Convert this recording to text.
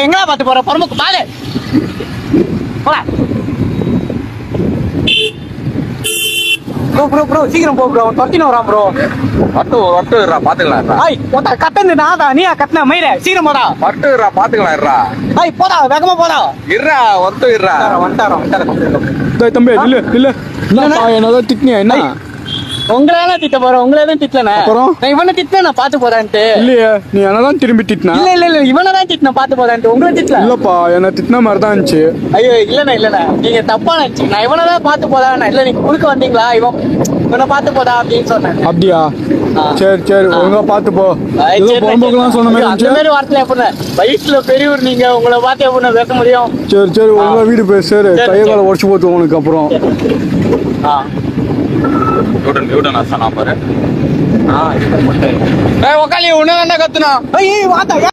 எங்களா பாத்து போற பொறுமுக்கு பாரு ப்ரோ சீக்கிரம் போ ப்ரோ தொட்டின வரான் ப்ரோ வரட்டுறா பாத்துக்கலாம் கட்டந்து நாதா நீயா கட்டின மயிர சீக்கிரம் போடா வரட்டுறா பாத்துக்கலாம் போடா வேகமா போடா வந்துட்டாரா தம்பி இல்ல என்னதான் திட்டினியா என்ன உங்களால திட்ட போறேன் உங்களை தான் திட்டல அப்புறம் நான் இவனை திட்டின நான் பாத்து போறான்ட்டு இல்லையே நீ என்னதான் திரும்பி திட்டினா இல்ல இவனை தான் திட்டின பாத்து போறான்ட்டு உங்களை திட்டல இல்லப்பா என்ன திட்டின மாதிரி தான் இருந்துச்சு ஐயோ இல்லண்ணா நீங்க தப்பா நினைச்சு நான் இவனதான் பாத்து போதாண்ணா இல்ல நீங்க குறுக்க வந்தீங்களா இவனை பாத்து போதா அப்படின்னு சொன்னேன் அப்படியா சரி ஒழுங்கா பாத்து போ பொறுமைக்கெல்லாம் சொன்ன மாதிரி அந்த மாதிரி வார்த்தை எப்படின்னா வயசுல பெரியவர் நீங்க உங்களை பார்த்து எப்படி வைக்க முடியும் சரி ஒழுங்கா வீடு போய் சரி கையை காலை உடச்சு போத்து உனக்கு அப்புறம் பாரு உக்காலி உன்ன கத்துனா வாத்தா